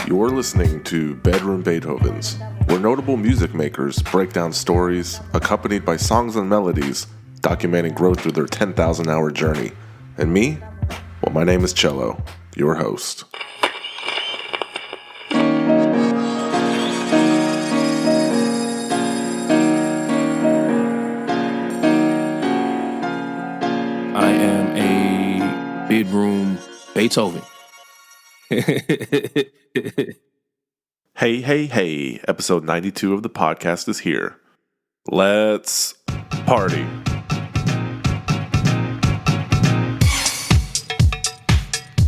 You're listening to Bedroom Beethovens, where notable music makers break down stories accompanied by songs and melodies documenting growth through their 10,000-hour journey. And me? Well, my name is Cello, your host. I am a bedroom Beethoven. Hey, episode 92 of the podcast is here. Let's party.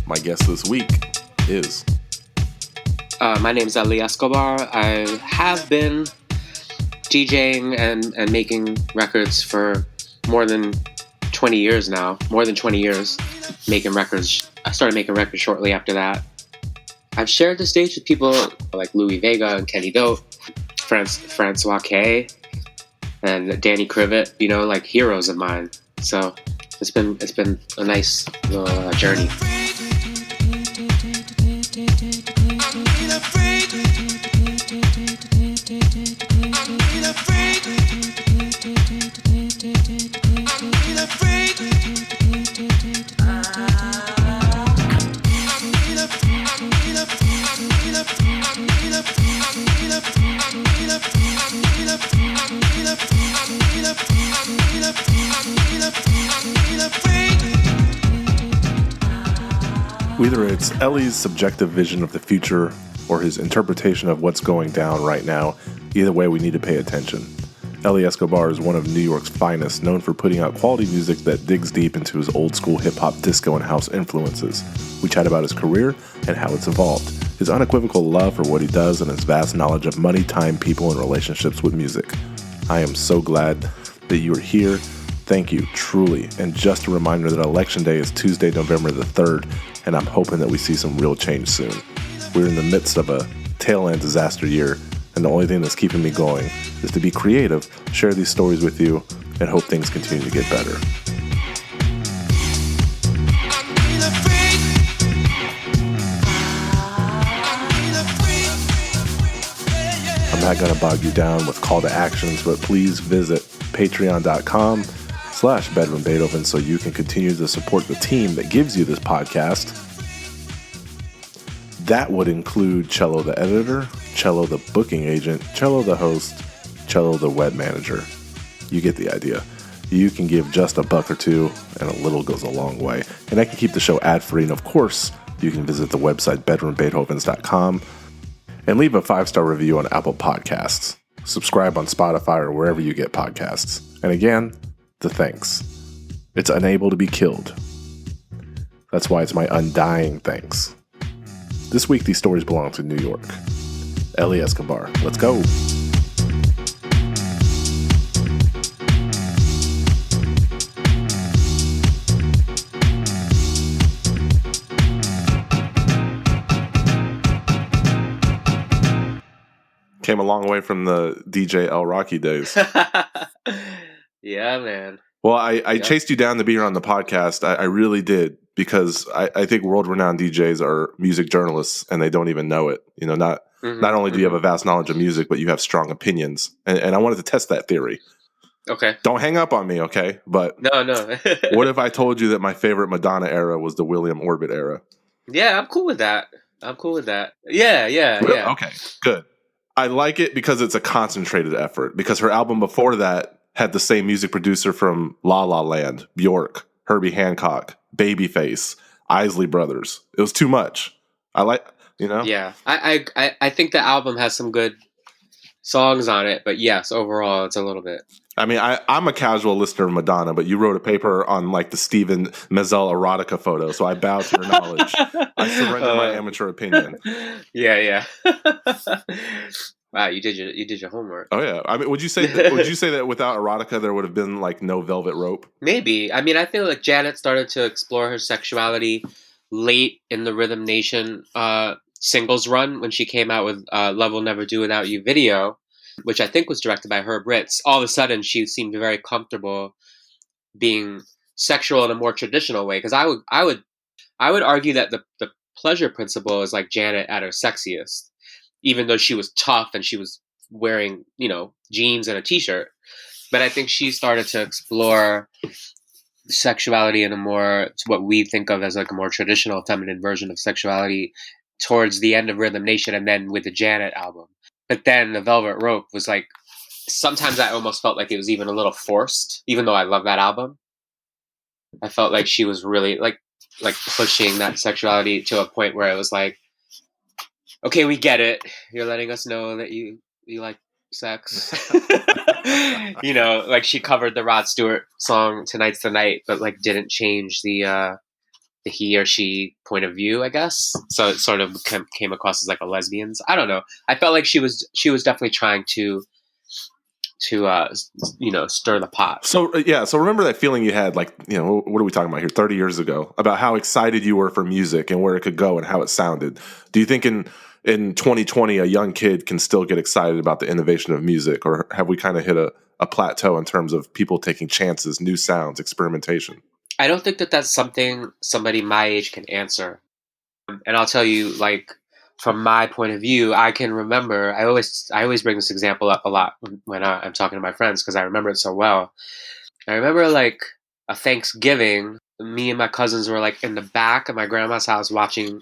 My guest this week is... My name is Eli Escobar. I have been DJing and making records for more than 20 years now. More than 20 years making records. I started making records shortly after that. I've shared the stage with people like Louis Vega and Kenny Dope, Francois K, and Danny Crivet, like heroes of mine. So it's been a nice little journey. Whether it's Ellie's subjective vision of the future or his interpretation of what's going down right now, either way we need to pay attention. Eli Escobar is one of New York's finest, known for putting out quality music that digs deep into his old school hip-hop, disco, and house influences. We chat about his career and how it's evolved, his unequivocal love for what he does, and his vast knowledge of money, time, people, and relationships with music. I am so glad that you are here. Thank you, truly. And just a reminder that Election Day is Tuesday, November the 3rd, and I'm hoping that we see some real change soon. We're in the midst of a tail-end disaster year, and the only thing that's keeping me going is to be creative, share these stories with you, and hope things continue to get better. I'm not going to bog you down with call to actions, but please visit patreon.com/Bedroom Beethoven so you can continue to support the team that gives you this podcast. That would include Cello the editor, Cello the booking agent, Cello the host, Cello the web manager. You get the idea. You can give just $1 or $2, and a little goes a long way. And I can keep the show ad-free, and of course, you can visit the website bedroombeethovens.com and leave a 5-star review on Apple Podcasts. Subscribe on Spotify or wherever you get podcasts. And again, the thanks. It's unable to be killed. That's why it's my undying thanks. This week, these stories belong to New York. Eli Escobar, let's go. Came a long way from the DJ El Rocky days. Yeah, man. Well, I chased you down to be here on the podcast. I really did, because I think world-renowned DJs are music journalists, and they don't even know it. Not only do you have a vast knowledge of music, but you have strong opinions. And I wanted to test that theory. Okay. Don't hang up on me, okay? But No. what if I told you that my favorite Madonna era was the William Orbit era? Yeah, I'm cool with that. Yeah. Okay, good. I like it because it's a concentrated effort, because her album before that had the same music producer from La La Land, Bjork, Herbie Hancock, Babyface, Isley Brothers. It was too much. Yeah, I think the album has some good songs on it, but yes, overall it's a little bit. I mean, I'm a casual listener of Madonna, but you wrote a paper on like the Steven Meisel erotica photo, so I bow to your knowledge. I surrender my amateur opinion. Yeah. Wow, you did your homework. Oh yeah. I mean, would you say that without erotica there would have been like no Velvet Rope? Maybe. I mean, I feel like Janet started to explore her sexuality late in the Rhythm Nation singles run when she came out with Love Will Never Do Without You video, which I think was directed by Herb Ritz. All of a sudden, she seemed very comfortable being sexual in a more traditional way. Because I would argue that the Pleasure Principle is like Janet at her sexiest, even though she was tough and she was wearing, jeans and a t-shirt. But I think she started to explore sexuality in a more, what we think of as like a more traditional feminine version of sexuality towards the end of Rhythm Nation and then with the Janet album. But then the Velvet Rope was like, sometimes I almost felt like it was even a little forced, even though I love that album. I felt like she was really like pushing that sexuality to a point where it was like, okay, we get it. You're letting us know that you like sex. Like she covered the Rod Stewart song "Tonight's the Night," but like didn't change the he or she point of view, I guess. So it sort of came across as like a lesbian's. I don't know. I felt like she was definitely trying to stir the pot. So so remember that feeling you had, like, what are we talking about here, 30 years ago, about how excited you were for music and where it could go and how it sounded. Do you think in 2020 a young kid can still get excited about the innovation of music, or have we kind of hit a plateau in terms of people taking chances, new sounds, experimentation? I don't think that that's something somebody my age can answer. And I'll tell you, like, from my point of view, I can remember. I always bring this example up a lot when I'm talking to my friends because I remember it so well. I remember like a Thanksgiving, me and my cousins were like in the back of my grandma's house watching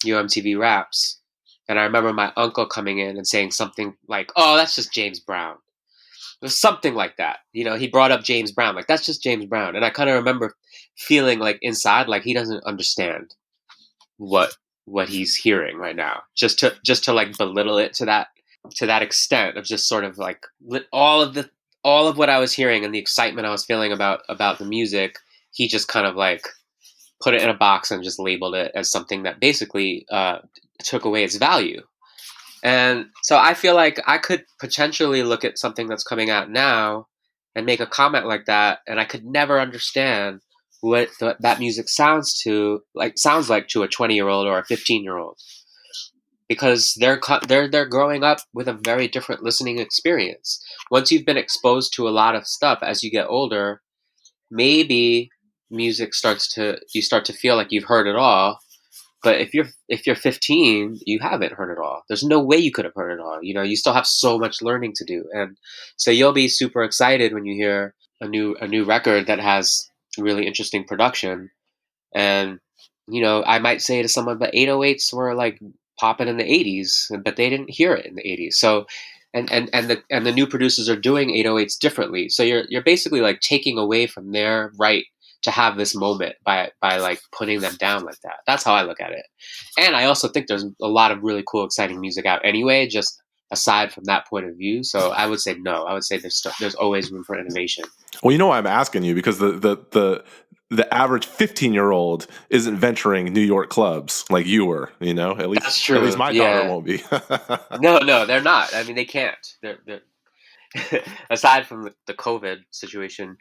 UMTV Raps, and I remember my uncle coming in and saying something like, "Oh, that's just James Brown." It was something like that. He brought up James Brown, like that's just James Brown, and I kind of remember feeling like inside, like he doesn't understand what he's hearing right now, just to like belittle it to that extent of just sort of like all of what I was hearing and the excitement I was feeling about the music. He just kind of like put it in a box and just labeled it as something that basically took away its value. And so I feel like I could potentially look at something that's coming out now and make a comment like that, and I could never understand what that music sounds like to a 20-year-old or a 15-year-old, because they're growing up with a very different listening experience. Once you've been exposed to a lot of stuff as you get older, maybe music you start to feel like you've heard it all. But if you're 15, you haven't heard it all. There's no way you could have heard it all. You still have so much learning to do, and so you'll be super excited when you hear a new record that has really interesting production. And I might say to someone, but 808s were like popping in the 80s, but they didn't hear it in the 80s. So, and the new producers are doing 808s differently. So you're basically like taking away from their right to have this moment by like putting them down like that. That's how I look at it. And I also think there's a lot of really cool, exciting music out anyway, just aside from that point of view. So I would say no. I would say there's always room for innovation. Well, I'm asking you because the average 15-year-old isn't venturing New York clubs like you were. At least That's true. At least my daughter won't be. No, they're not. I mean, they can't. They're aside from the COVID situation,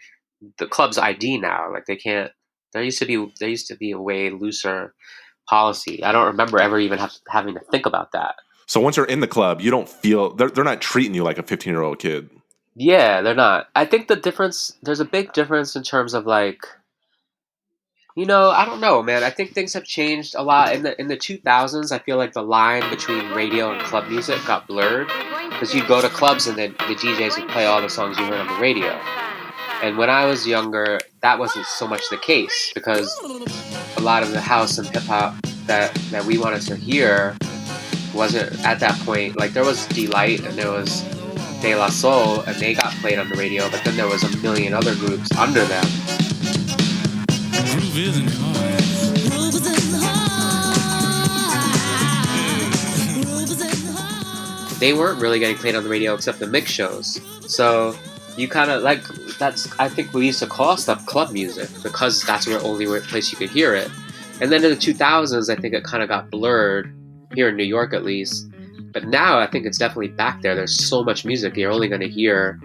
the club's ID now. Like they can't. There used to be a way looser policy. I don't remember ever even having to think about that. So once you're in the club, you don't feel they're not treating you like a 15-year-old kid. Yeah, they're not. I think there's a big difference in terms of like, I don't know, man. I think things have changed a lot in the 2000s. I feel like the line between radio and club music got blurred because you'd go to clubs and then the DJs would play all the songs you heard on the radio. And when I was younger, that wasn't so much the case because a lot of the house and hip hop that we wanted to hear wasn't at that point. Like there was Delight and there was De La Soul, and they got played on the radio, but then there was a million other groups under them. They weren't really getting played on the radio except the mix shows. So you kind of like, I think we used to call stuff club music because that's the only place you could hear it. And then in the 2000s, I think it kind of got blurred here in New York at least. But now I think it's definitely back there. There's so much music you're only going to hear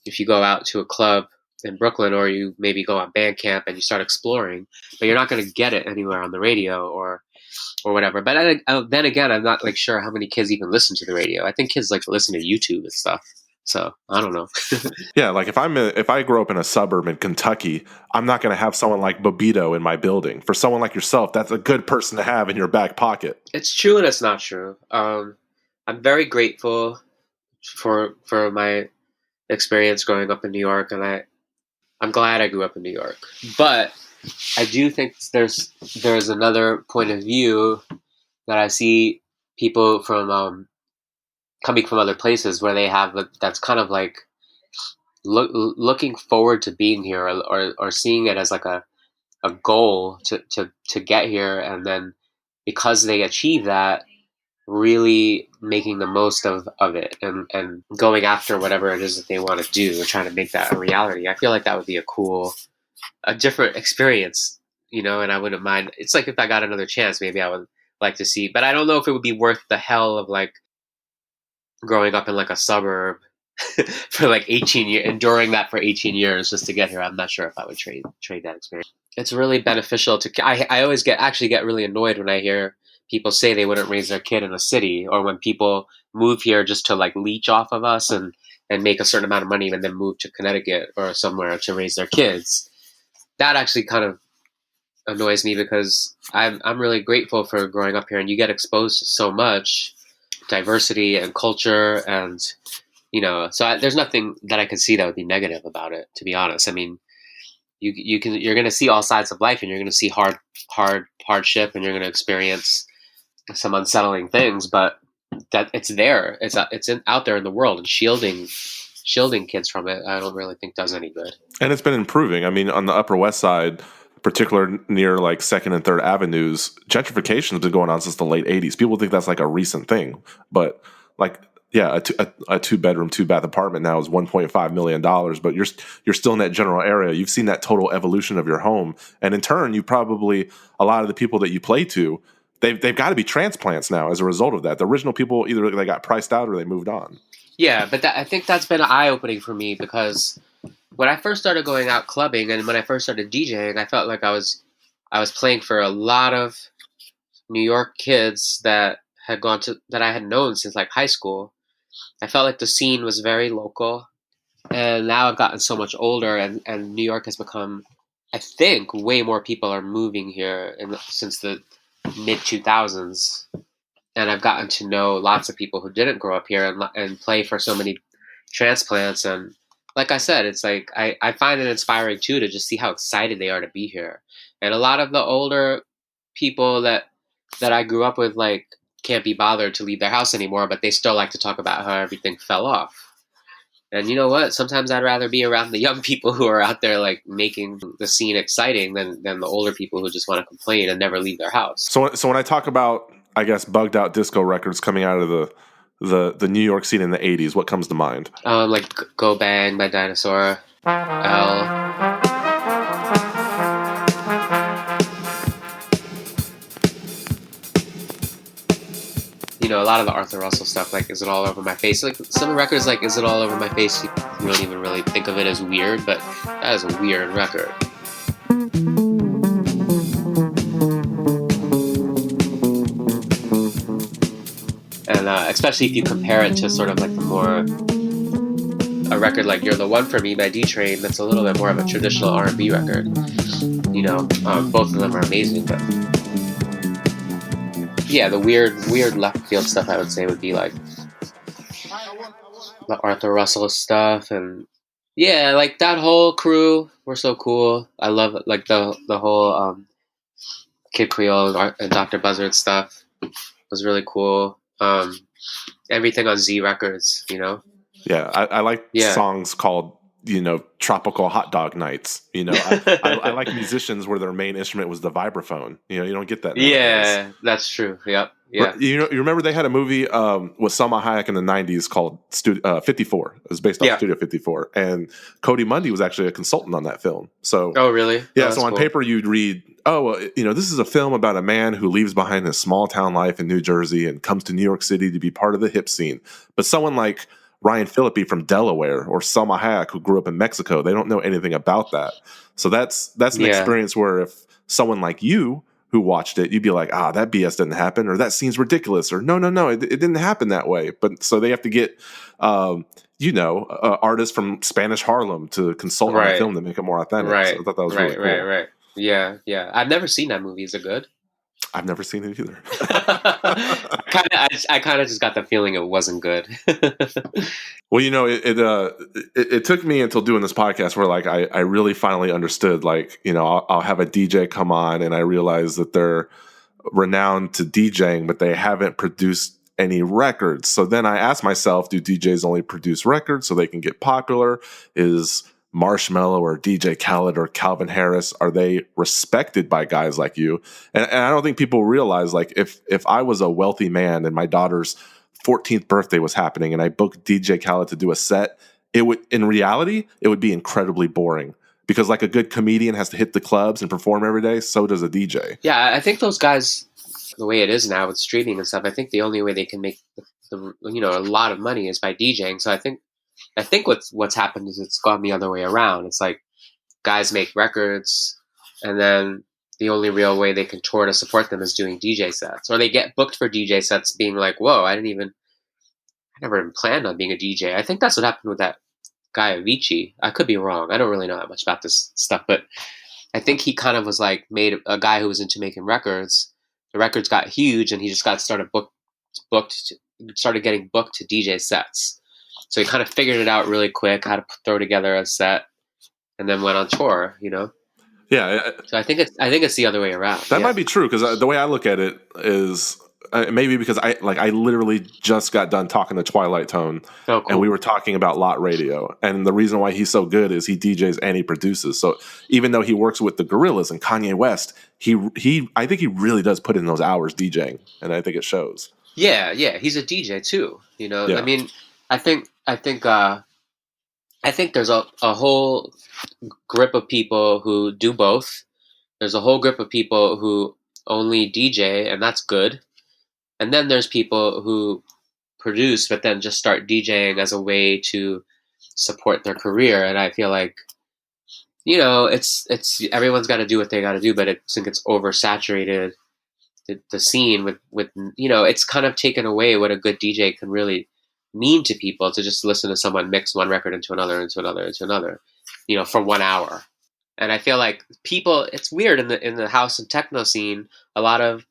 if you go out to a club in Brooklyn, or you maybe go on Bandcamp and you start exploring, but you're not going to get it anywhere on the radio or whatever. But then again, I'm not like sure how many kids even listen to the radio. I think kids like to listen to YouTube and stuff. So I don't know. Yeah, like if I grow up in a suburb in Kentucky, I'm not going to have someone like Bobito in my building. For someone like yourself, that's a good person to have in your back pocket. It's true and it's not true. I'm very grateful for my experience growing up in New York, and I'm glad I grew up in New York. But I do think there's another point of view that I see people from coming from other places where they have that's kind of like looking forward to being here, or seeing it as like a goal to get here, and then because they achieve that, really making the most of it, and going after whatever it is that they want to do and trying to make that a reality. I feel like that would be a different experience, and I wouldn't mind. It's like if I got another chance, maybe I would like to see, but I don't know if it would be worth the hell of like growing up in like a suburb for like 18 years, enduring that for 18 years just to get here. I'm not sure if I would trade that experience. It's really beneficial I always get really annoyed when I hear people say they wouldn't raise their kid in a city, or when people move here just to like leech off of us and make a certain amount of money and then move to Connecticut or somewhere to raise their kids. That actually kind of annoys me, because I'm really grateful for growing up here, and you get exposed to so much diversity and culture, and so there's nothing that I can see that would be negative about it, to be honest. I mean, you're going to see all sides of life, and you're going to see hardship, and you're going to experience some unsettling things, but that it's there, it's out there in the world, and shielding kids from it, I don't really think does any good. And it's been improving. I mean, on the Upper West Side, particular near like Second and Third Avenues, gentrification has been going on since the late '80s. People think that's like a recent thing, but like, yeah, a 2-bedroom, 2-bath apartment now is $1.5 million. But you're still in that general area. You've seen that total evolution of your home, and in turn, you probably, a lot of the people that you play to, they've got to be transplants now as a result of that. The original people, either they got priced out or they moved on. Yeah, but I think that's been eye-opening for me, because when I first started going out clubbing and when I first started DJing, I felt like I was playing for a lot of New York kids that I had known since like high school. I felt like the scene was very local, and now I've gotten so much older, and New York has become, I think, way more people are moving here since the mid 2000s, and I've gotten to know lots of people who didn't grow up here and play for so many transplants. And like I said, it's like I find it inspiring too to just see how excited they are to be here. And a lot of the older people that I grew up with, like, can't be bothered to leave their house anymore, but they still like to talk about how everything fell off. And you know what? Sometimes I'd rather be around the young people who are out there like making the scene exciting than the older people who just want to complain and never leave their house. So when I talk about, I guess, bugged out disco records coming out of the New York scene in the '80s, what comes to mind? Like Go Bang by Dinosaur, L. A lot of the Arthur Russell stuff, like Is It All Over My Face? Like some records like Is It All Over My Face, you don't even really think of it as weird, but that is a weird record. And especially if you compare it to sort of like a record like You're the One for Me by D-Train, that's a little bit more of a traditional R&B record. Both of them are amazing, but yeah, the weird left field stuff, I would say, would be like the Arthur Russell stuff, and yeah, like that whole crew were so cool. I love like the whole Kid Creole and Dr. Buzzard stuff was really cool. Everything on Z Records, Yeah, I like songs called, Tropical Hot Dog Nights. I like musicians where their main instrument was the vibraphone. You don't get that nowadays. Yeah, that's true. Yep. Yeah. You remember they had a movie with Salma Hayek in the '90s called 54. It was based off Studio 54, and Cody Mundy was actually a consultant on that film. So, oh really? Yeah. So on paper you'd read, this is a film about a man who leaves behind his small town life in New Jersey and comes to New York City to be part of the hip scene. But someone like Ryan Phillippe from Delaware or Salma Hayek who grew up in Mexico, they don't know anything about that. So that's an experience where if someone like you who watched it, you'd be like, that BS didn't happen, or that scene's ridiculous, or no, it didn't happen that way. But so they have to get, artists from Spanish Harlem to consult on the film to make it more authentic. So I thought that was really cool. Right. Yeah. I've never seen that movie. Is it good? I've never seen it either. I kind of just got the feeling it wasn't good. Well, it took me until doing this podcast where like I really finally understood, like, I'll have a DJ come on and I realize that they're renowned to DJing, but they haven't produced any records. So then I asked myself, do DJs only produce records so they can get popular? Is Marshmello or DJ Khaled or Calvin Harris, are they respected by guys like you? And I don't think people realize, like, if I was a wealthy man and my daughter's 14th birthday was happening and I booked DJ Khaled to do a set, in reality, it would be incredibly boring. Because like a good comedian has to hit the clubs and perform every day, so does a DJ. Yeah, I think those guys, the way it is now with streaming and stuff, I think the only way they can make a lot of money is by DJing. So I think what's happened is it's gone the other way around. It's like guys make records, and then the only real way they can tour to support them is doing DJ sets, or they get booked for DJ sets, being like, "Whoa, I never even planned on being a DJ." I think that's what happened with that guy Avicii. I could be wrong. I don't really know that much about this stuff, but I think he kind of was like made a guy who was into making records. The records got huge, and he just got started getting booked to DJ sets. So he kind of figured it out really quick, how to throw together a set, and then went on tour. Yeah. So I think it's the other way around. That might be true, because the way I look at it is maybe because I literally just got done talking to Twilight Tone, and we were talking about Lot Radio, and the reason why he's so good is he DJs and he produces. So even though he works with the Gorillaz and Kanye West, I think he really does put in those hours DJing, and I think it shows. Yeah, he's a DJ too. Yeah. I mean, I think there's a whole grip of people who do both. There's a whole group of people who only DJ, and that's good. And then there's people who produce, but then just start DJing as a way to support their career. And I feel like, it's everyone's got to do what they got to do, but I think it's oversaturated the scene with it's kind of taken away what a good DJ can really mean to people, to just listen to someone mix one record into another, for 1 hour. And I feel like people, it's weird in the house and techno scene, a lot of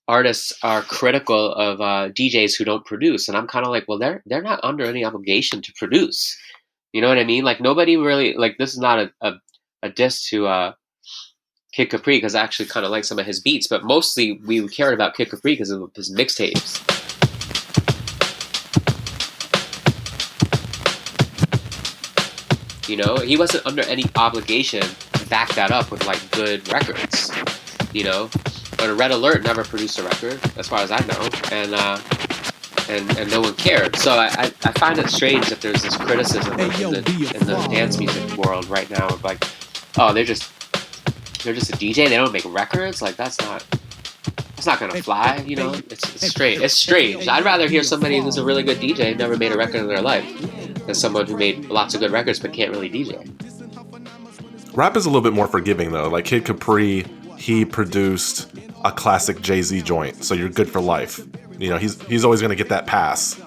artists are critical of DJs who don't produce, and I'm kind of like, well, they're not under any obligation to produce. You know what I mean? Like, nobody really, like, this is not a diss to Kid Capri, because I actually kind of like some of his beats, but mostly we cared about Kid Capri because of his mixtapes. He wasn't under any obligation to back that up with like good records. But Red Alert never produced a record, as far as I know, and no one cared. So I find it strange that there's this criticism in the dance music world right now of like, oh, they're just a DJ, they don't make records. Like, that's not gonna fly. It's strange. It's strange. I'd rather hear somebody who's a really good DJ and never made a record in their life than someone who made lots of good records but can't really DJ. Rap is a little bit more forgiving though. Like Kid Capri, he produced a classic Jay-Z joint, so you're good for life. He's always going to get that pass.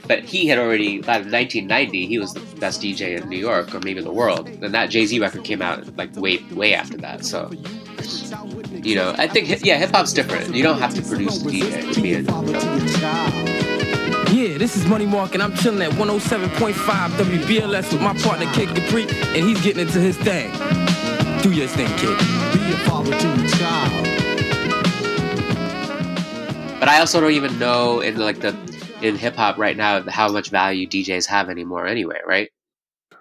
But he had already, by 1990, he was the best DJ in New York, or maybe the world. And that Jay-Z record came out like way after that. So, I think, hip hop's different. You don't have to produce the DJ to be a. Yeah, this is Money Mark, and I'm chilling at 107.5 WBLS with my partner Kid Capri, and he's getting into his thing. Do your thing, kid. Be a father to your child. But I also don't even know in hip hop right now how much value DJs have anymore anyway, right?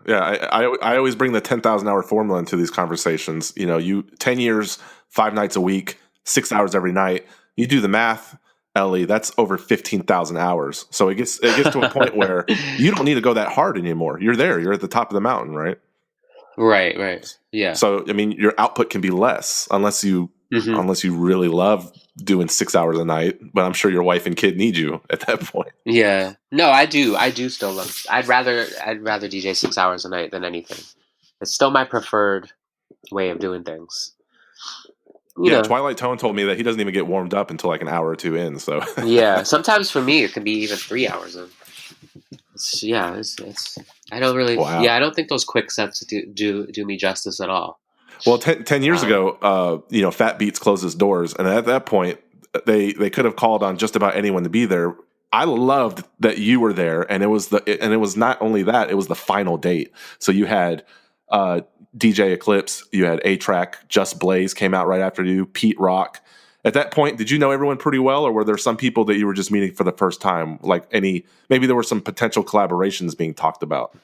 Yeah, I always bring the 10,000 hour formula into these conversations. You 10 years, 5 nights a week, 6 hours every night. You do the math, Ellie, that's over 15,000 hours. So it gets to a point where you don't need to go that hard anymore. You're there. You're at the top of the mountain, right? Right. Yeah. So, I mean, your output can be less unless you really love doing 6 hours a night. But I'm sure your wife and kid need you at that point. Yeah. No, I do. I do still love. I'd rather DJ 6 hours a night than anything. It's still my preferred way of doing things. you Yeah, know, Twilight Tone told me that he doesn't even get warmed up until like an hour or two in. So yeah. Sometimes for me, it can be even 3 hours in. It's I don't really, wow. yeah, I don't think those quick sets do me justice at all. Well, 10 years ago, FatBeats closed its doors, and at that point, they could have called on just about anyone to be there. I loved that you were there, and it was not only that; it was the final date. So you had DJ Eclipse, you had A-Track, Just Blaze came out right after you, Pete Rock. At that point, did you know everyone pretty well, or were there some people that you were just meeting for the first time? Like maybe there were some potential collaborations being talked about.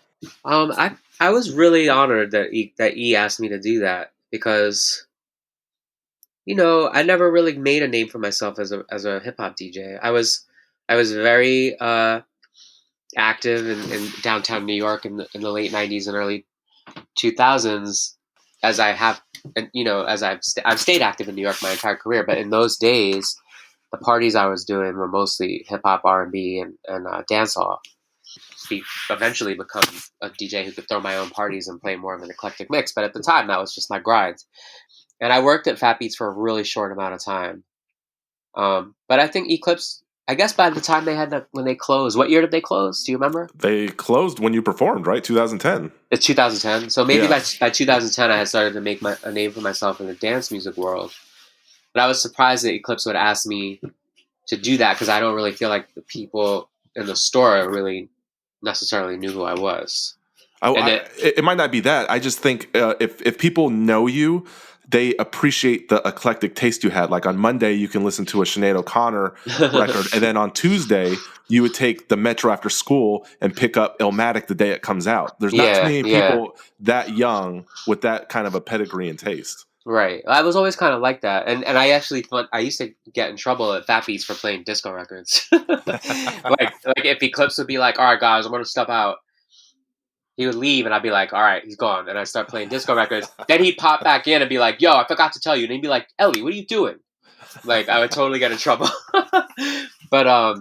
I was really honored that E asked me to do that because I never really made a name for myself as a hip hop DJ. I was very active in downtown New York in the late '90s and early 2000s, as I have, and as I've stayed active in New York my entire career. But in those days, the parties I was doing were mostly hip hop, R&B, and dancehall. Eventually become a DJ who could throw my own parties and play more of an eclectic mix. But at the time, that was just my grind. And I worked at FatBeats for a really short amount of time. But I think Eclipse, I guess by the time when they closed, what year did they close? Do you remember? They closed when you performed, right? 2010. It's 2010. So maybe Yeah. by 2010, I had started to make a name for myself in the dance music world. But I was surprised that Eclipse would ask me to do that because I don't really feel like the people in the store really necessarily knew who I was. It might not be that. I just think if people know you, they appreciate the eclectic taste you had. Like on Monday, you can listen to a Sinead O'Connor record, and then on Tuesday, you would take the Metro after school and pick up Illmatic the day it comes out. There's not too many people that young with that kind of a pedigree and taste. Right. I was always kind of like that. And I actually thought I used to get in trouble at FatBeats for playing disco records. like if Eclipse would be like, all right, guys, I'm going to step out. He would leave and I'd be like, all right, he's gone. And I'd start playing disco records. Then he'd pop back in and be like, yo, I forgot to tell you. And he'd be like, Ellie, what are you doing? Like, I would totally get in trouble. But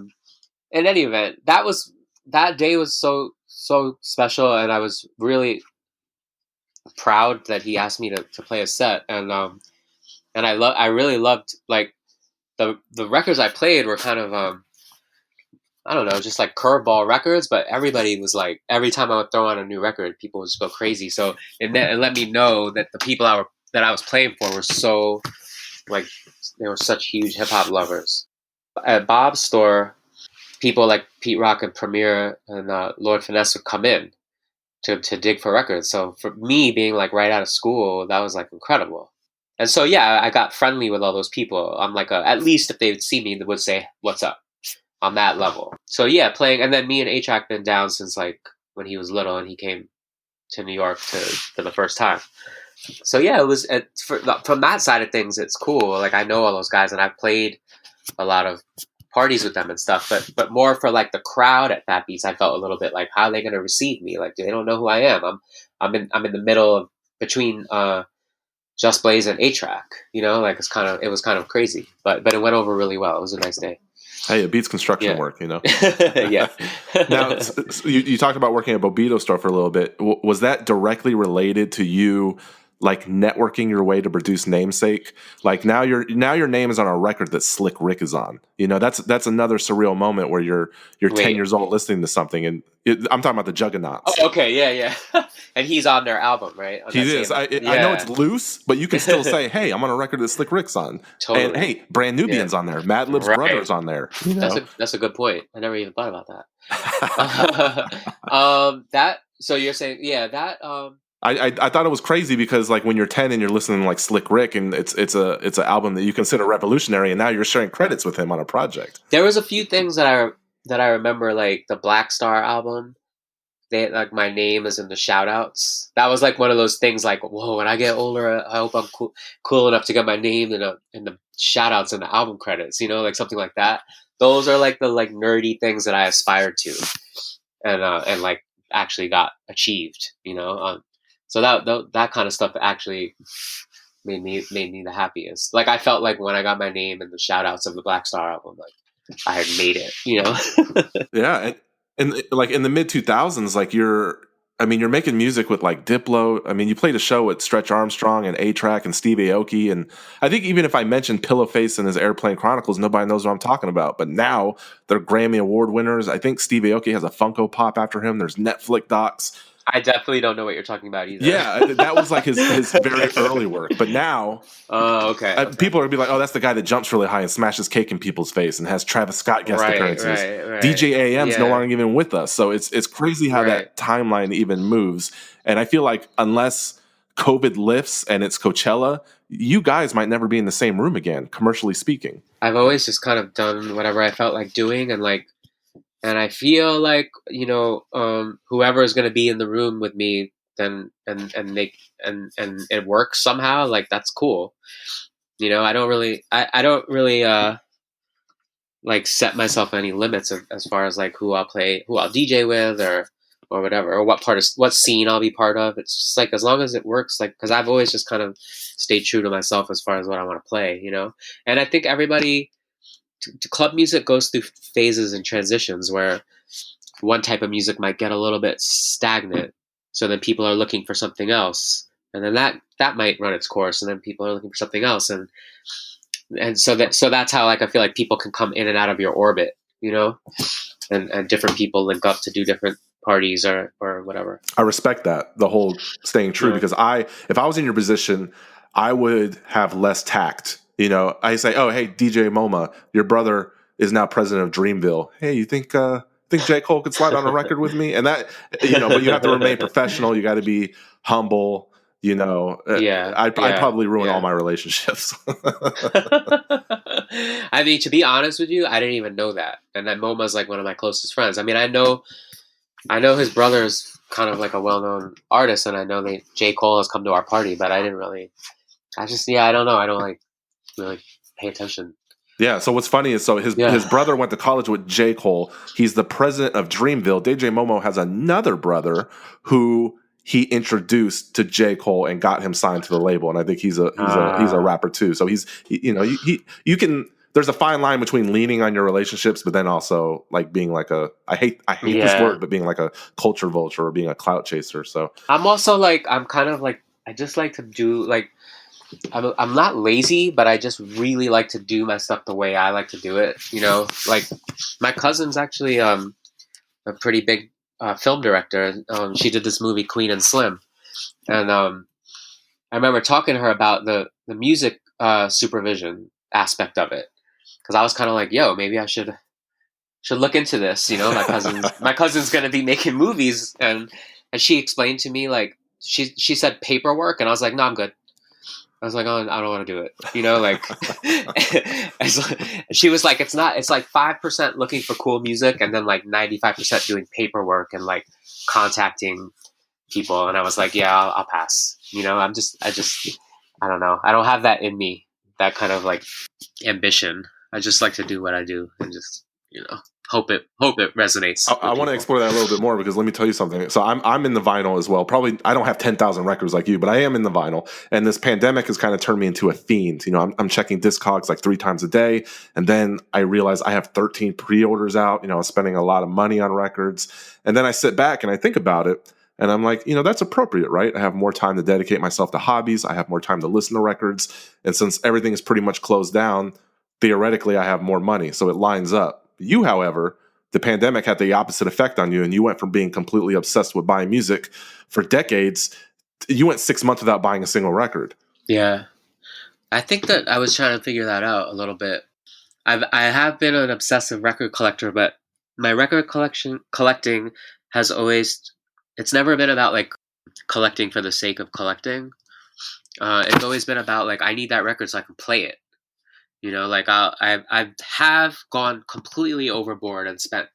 in any event, that day was so special. And I was really proud that he asked me to play a set. And I really loved, like, the records I played were kind of, I don't know, just like curveball records, but everybody was like, every time I would throw on a new record, people would just go crazy. So it let me know that the people that I was playing for were so, like, they were such huge hip hop lovers. At Bob's store, people like Pete Rock and Premier and Lord Finesse would come in to dig for records. So for me being like right out of school, that was like incredible. And so, yeah, I got friendly with all those people. I'm like, at least if they would see me, they would say, what's up? On that level. So yeah, playing, and then me and A-Track been down since like when he was little and he came to New York for the first time. So yeah, it was from that side of things, it's cool. Like I know all those guys and I've played a lot of parties with them and stuff, but more for like the crowd at FatBeats, I felt a little bit like, how are they going to receive me? Like, they don't know who I am. I'm in the middle of between Just Blaze and A-Track, like it was kind of crazy, but it went over really well. It was a nice day. Hey, it beats construction work, Yeah. Now, so you talked about working at Bobito store for a little bit. Was that directly related to you, like networking your way to produce Namesake? Like now your name is on a record that Slick Rick is on. That's another surreal moment where you're 10 years old listening to something, and I'm talking about the Juggernauts. Oh, okay, yeah. And he's on their album, right? He is. I know it's loose, but you can still say, "Hey, I'm on a record that Slick Rick's on." Totally. And hey, Brand Nubian's on there. Madlib's brother's on there. That's a good point. I never even thought about that. So you're saying, that. I thought it was crazy because like when you're 10 and you're listening to like Slick Rick and it's an album that you consider revolutionary, and now you're sharing credits with him on a project. There was a few things that I remember, like the Black Star album. They like my name is in the shout outs. That was like one of those things like, whoa, when I get older, I hope I'm cool enough to get my name in the shout outs in the album credits, like something like that. Those are like the like nerdy things that I aspired to and like actually got achieved, so that kind of stuff actually made me the happiest. Like I felt like when I got my name in the shout outs of the Black Star album, like I had made it, Yeah. And like in the mid 2000s, like your I mean, you're making music with like Diplo. I mean, you played a show with Stretch Armstrong and A-Track and Steve Aoki. And I think even if I mentioned Pillowface and his Airplane Chronicles, nobody knows what I'm talking about. But now they're Grammy Award winners. I think Steve Aoki has a Funko Pop after him. There's Netflix docs. I definitely don't know what you're talking about either. Yeah, that was like his very early work. But now, okay. people are gonna be like, "Oh, that's the guy that jumps really high and smashes cake in people's face and has Travis Scott guest appearances." Right. DJ AM's no longer even with us, so it's crazy how that timeline even moves. And I feel like unless COVID lifts and it's Coachella, you guys might never be in the same room again, commercially speaking. I've always just kind of done whatever I felt like doing, and I feel like, whoever is going to be in the room with me, then and it works somehow, like that's cool. I don't really like set myself any limits as far as like who I'll DJ with or whatever, or what scene I'll be part of. It's just like as long as it works, like because I've always just kind of stayed true to myself as far as what I want to play, And I think everybody. Club music goes through phases and transitions where one type of music might get a little bit stagnant, so then people are looking for something else, and then that might run its course, and then people are looking for something else, and so that's how like I feel like people can come in and out of your orbit, and different people link up to do different parties or whatever. I respect that, the whole staying true, because if I was in your position, I would have less tact. I say, "Oh, hey, DJ Momo, your brother is now president of Dreamville. Hey, you think J. Cole could slide on a record with me?" And that, but you have to remain professional. You got to be humble. I'd probably ruin all my relationships. I mean, to be honest with you, I didn't even know that. And then Momo's like one of my closest friends. I mean, I know his brother's kind of like a well-known artist, and I know that J. Cole has come to our party, but I don't know. I don't like really pay attention. Yeah, so what's funny is his brother went to college with J. Cole. He's the president of Dreamville. DJ Momo has another brother who he introduced to J. Cole and got him signed to the label. And I think he's a rapper too. So you can. There's a fine line between leaning on your relationships, but then also like being like I hate this word, but being like a culture vulture or being a clout chaser. So I'm also like I'm kind of like I just like to do like. I'm not lazy, but I just really like to do my stuff the way I like to do it. Like my cousin's actually a pretty big film director. She did this movie Queen and Slim, and I remember talking to her about the music supervision aspect of it, because I was kind of like, "Yo, maybe I should look into this." My cousin's gonna be making movies, and she explained to me like she said paperwork, and I was like, "No, I'm good." I was like, "Oh, I don't want to do it." She was like, it's like 5% looking for cool music and then like 95% doing paperwork and like contacting people. And I was like, yeah, I'll pass. I don't know. I don't have that in me, that kind of like ambition. I just like to do what I do and just, hope it resonates. I want to explore that a little bit more, because let me tell you something. So I'm in the vinyl as well. Probably I don't have 10,000 records like you, but I am in the vinyl. And this pandemic has kind of turned me into a fiend. I'm checking Discogs like 3 times a day, and then I realize I have 13 pre-orders out. I'm spending a lot of money on records, and then I sit back and I think about it, and I'm like, that's appropriate, right? I have more time to dedicate myself to hobbies. I have more time to listen to records, and since everything is pretty much closed down, theoretically I have more money, so it lines up. You, however, the pandemic had the opposite effect on you, and you went from being completely obsessed with buying music for decades. You went 6 months without buying a single record. Yeah. I think that I was trying to figure that out a little bit. I have been an obsessive record collector, but my record collecting has always, it's never been about like collecting for the sake of collecting. It's always been about like, I need that record so I can play it. Like I have gone completely overboard and spent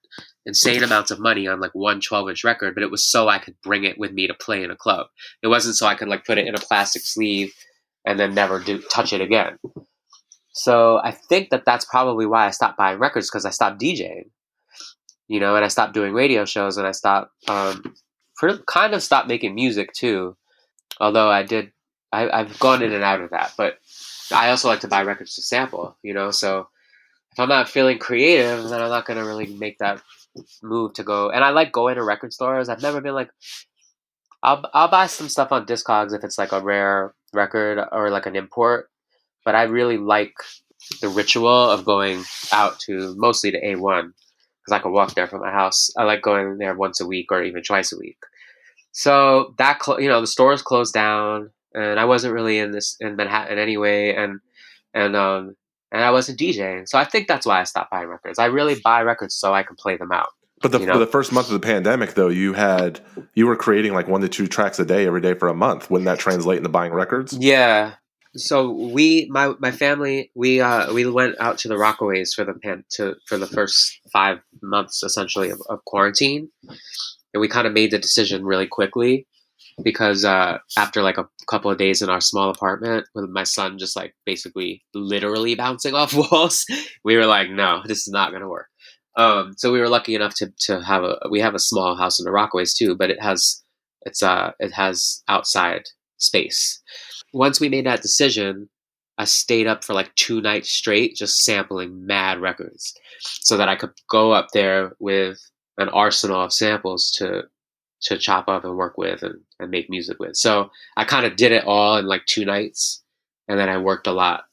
insane amounts of money on like one 12-inch record, but it was so I could bring it with me to play in a club. It wasn't so I could like put it in a plastic sleeve and then never touch it again. So I think that that's probably why I stopped buying records, because I stopped DJing, and I stopped doing radio shows, and I stopped kind of stopped making music too. Although I've gone in and out of that, but I also like to buy records to sample, so if I'm not feeling creative, then I'm not going to really make that move to go. And I like going to record stores. I've never been like I'll buy some stuff on Discogs if it's like a rare record or like an import. But I really like the ritual of going out to mostly to A1 because I can walk there from my house. I like going there once a week or even twice a week. So that the stores closed down, and I wasn't really in Manhattan anyway, and I wasn't DJing. So I think that's why I stopped buying records. I really buy records so I can play them out. But for the first month of the pandemic, though, you were creating like 1 to 2 tracks a day every day for a month. Wouldn't that translate into buying records? Yeah. So my family, we went out to the Rockaways for the first 5 months essentially of quarantine, and we kind of made the decision really quickly because after like a couple of days in our small apartment with my son just like basically literally bouncing off walls, we were like, no, this is not going to work. So we were lucky enough to have a small house in the Rockaways too, but it has outside space. Once we made that decision, I stayed up for like 2 nights straight just sampling mad records so that I could go up there with an arsenal of samples to chop up and work with and make music with. So I kind of did it all in like 2 nights, and then I worked a lot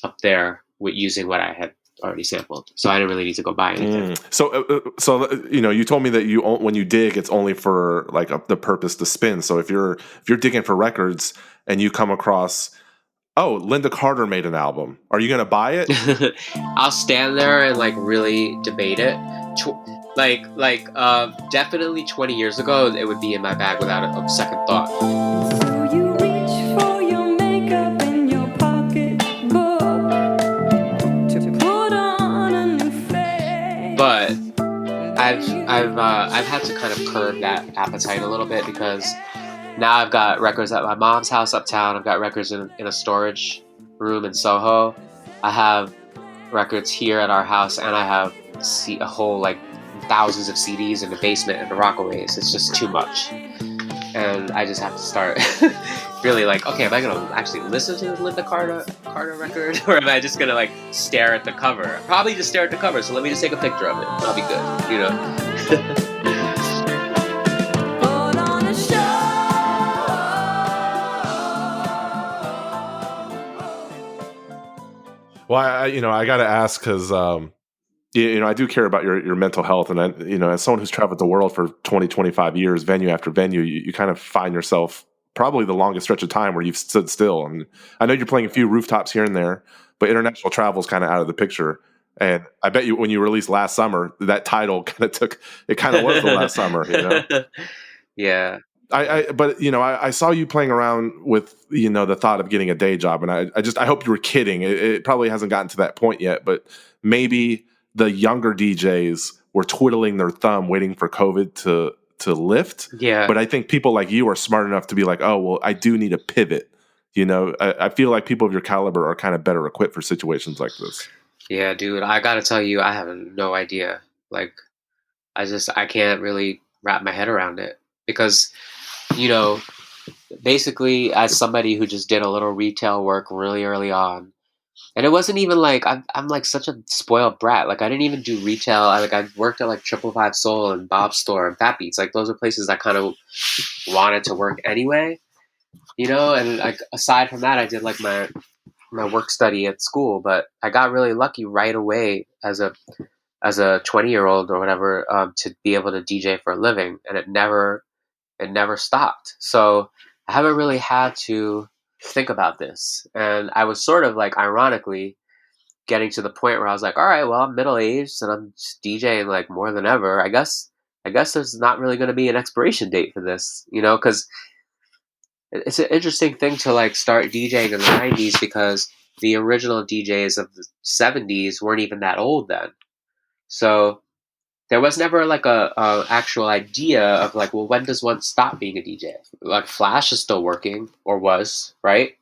up there with using what I had already sampled. So I didn't really need to go buy anything. So you told me that when you dig, it's only for like the purpose to spin. So if you're digging for records and you come across, oh, Linda Carter made an album, are you gonna buy it? I'll stand there and like really debate it. Definitely 20 years ago, it would be in my bag without a second thought. So you reach for your makeup in your pocketbook to put on a new face. But I've had to kind of curb that appetite a little bit because now I've got records at my mom's house uptown. I've got records in a storage room in Soho. I have records here at our house, and I have a whole like thousands of CDs in the basement in the Rockaways. It's just too much, and I just have to start really like, okay, am I gonna actually listen to the Linda Carter record, or am I just gonna like stare at the cover? Probably just stare at the cover. So let me just take a picture of it. I'll be good, you know. Put on a show. Well, I got to ask because I do care about your mental health, and as someone who's traveled the world for 20, 25 years, venue after venue, you kind of find yourself probably the longest stretch of time where you've stood still. And I know you're playing a few rooftops here and there, but international travel is kind of out of the picture. And I bet you when you released last summer, that title kind of was the last summer, you know? Yeah. I saw you playing around with, the thought of getting a day job. And I hope you were kidding. It probably hasn't gotten to that point yet, but maybe the younger DJs were twiddling their thumb waiting for COVID to lift. Yeah. But I think people like you are smart enough to be like, oh, well, I do need a pivot. I feel like people of your caliber are kind of better equipped for situations like this. Yeah, dude, I gotta tell you, I have no idea. Like, I can't really wrap my head around it because, basically as somebody who just did a little retail work really early on, and it wasn't even like, I'm like such a spoiled brat. Like, I didn't even do retail. I worked at like 555 Soul and Bob's Store and FatBeats. Like, those are places I kind of wanted to work anyway, and like, aside from that, I did like my work study at school, but I got really lucky right away as a 20-year-old or whatever, to be able to DJ for a living, and it never stopped. So I haven't really had to think about this, and I was sort of like ironically getting to the point where I was like, all right, well, I'm middle-aged and I'm just DJing like more than ever. I guess there's not really going to be an expiration date for this, because it's an interesting thing to like start DJing in the 90s because the original DJs of the 70s weren't even that old then. So there was never like a actual idea of like, well, when does one stop being a DJ? Like Flash is still working, or was, right?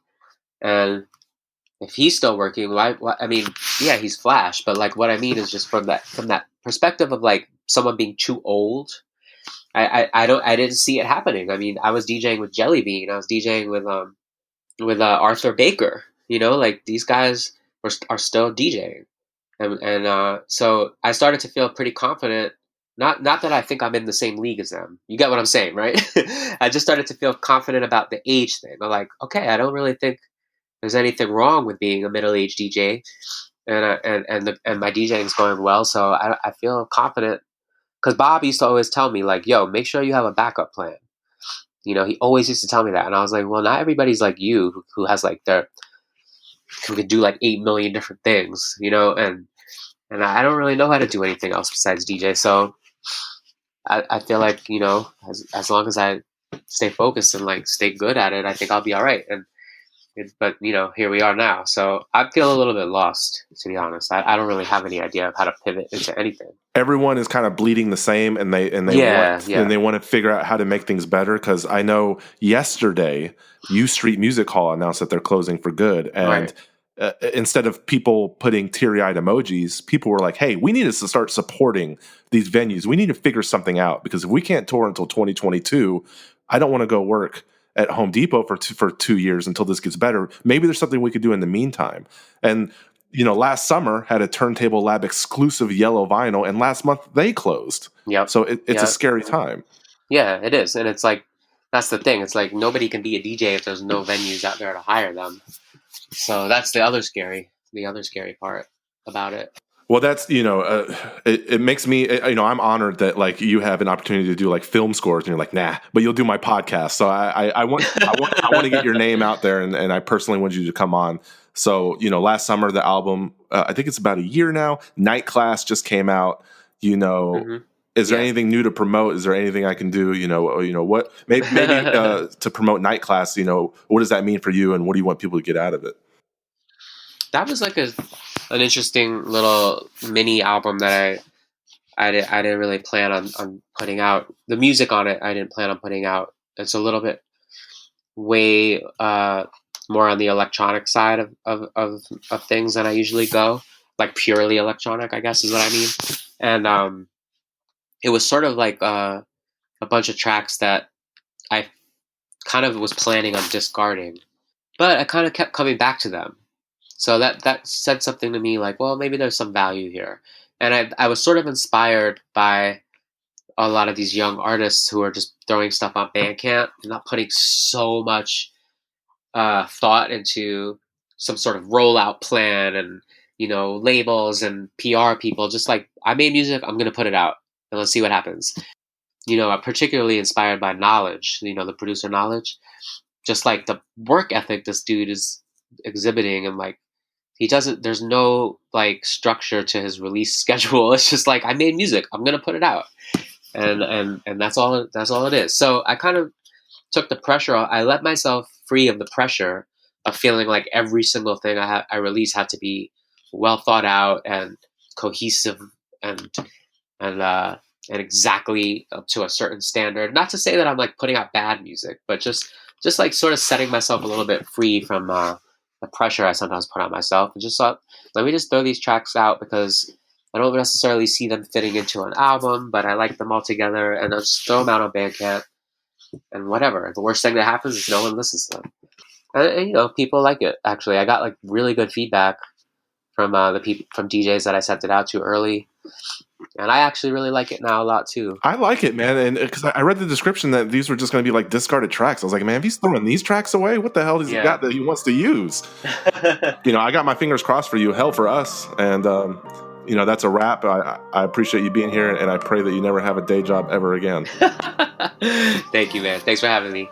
And if he's still working, why I mean, yeah, he's Flash, but like what I mean is just from that perspective of like someone being too old. I didn't see it happening. I mean, I was DJing with Jelly Bean. I was DJing with Arthur Baker. Like these guys are still DJing, and so I started to feel pretty confident Not that I think I'm in the same league as them. You get what I'm saying, right? I just started to feel confident about the age thing. I'm like, okay, I don't really think there's anything wrong with being a middle-aged DJ, and my DJing's going well, so I feel confident. Because Bob used to always tell me, like, yo, make sure you have a backup plan. You know, he always used to tell me that, and I was like, well, not everybody's like you, who has like who can do like 8 million different things, you know, and I don't really know how to do anything else besides DJ. So I feel like, you know, as long as I stay focused and like stay good at it, I think I'll be all right. But you know, here we are now. So I feel a little bit lost, to be honest. I don't really have any idea of how to pivot into anything. Everyone is kind of bleeding the same, and they want to figure out how to make things better. Because I know yesterday, U Street Music Hall announced that they're closing for good, and instead of people putting teary-eyed emojis, people were like, "Hey, we need to start supporting these venues. We need to figure something out, because if we can't tour until 2022, I don't want to go work at Home Depot for 2 years until this gets better. Maybe there's something we could do in the meantime." And you know, last summer had a Turntable Lab exclusive yellow vinyl, and last month they closed. Yep. So it's a scary time. Yeah, it is, and it's like that's the thing. It's like nobody can be a DJ if there's no venues out there to hire them. So that's the other scary part about it. Well, that's, you know, it makes me, you know, I'm honored that like you have an opportunity to do like film scores, and you're like, nah, but you'll do my podcast. So I want to get your name out there, and I personally want you to come on. So, you know, last summer, the album, I think it's about a year now, Night Class just came out, you know. Mm-hmm. Is there anything new to promote? Is there anything I can do? You know what? Maybe to promote Night Class. You know, what does that mean for you, and what do you want people to get out of it? That was like an interesting little mini album that I didn't really plan on putting out. The music on it I didn't plan on putting out. It's a little bit way more on the electronic side of things than I usually go, like purely electronic, I guess is what I mean. And it was sort of like a bunch of tracks that I kind of was planning on discarding, but I kind of kept coming back to them. So that said something to me like, well, maybe there's some value here. And I was sort of inspired by a lot of these young artists who are just throwing stuff on Bandcamp and not putting so much thought into some sort of rollout plan and, you know, labels and PR people. Just like, I made music, I'm going to put it out and let's see what happens. You know, I'm particularly inspired by Knowledge, you know, the producer Knowledge. Just like the work ethic this dude is exhibiting, and like, there's no like structure to his release schedule. It's just like, I made music, I'm going to put it out. And that's all it is. So I kind of took the pressure off. I let myself free of the pressure of feeling like every single thing I release had to be well thought out and cohesive and exactly up to a certain standard. Not to say that I'm like putting out bad music, but just like sort of setting myself a little bit free from the pressure I sometimes put on myself, and just thought, let me just throw these tracks out because I don't necessarily see them fitting into an album, but I like them all together, and I'll just throw them out on Bandcamp, and whatever. The worst thing that happens is no one listens to them. And you know, people like it, actually. I got like really good feedback from from DJs that I sent it out to early. And I actually really like it now a lot too. I like it, man, and because I read the description that these were just going to be like discarded tracks. I was like, man, if he's throwing these tracks away, what the hell has he got that he wants to use? You know, I got my fingers crossed for you. Hell for us, and you know, that's a wrap. I appreciate you being here, and I pray that you never have a day job ever again. Thank you, man. Thanks for having me.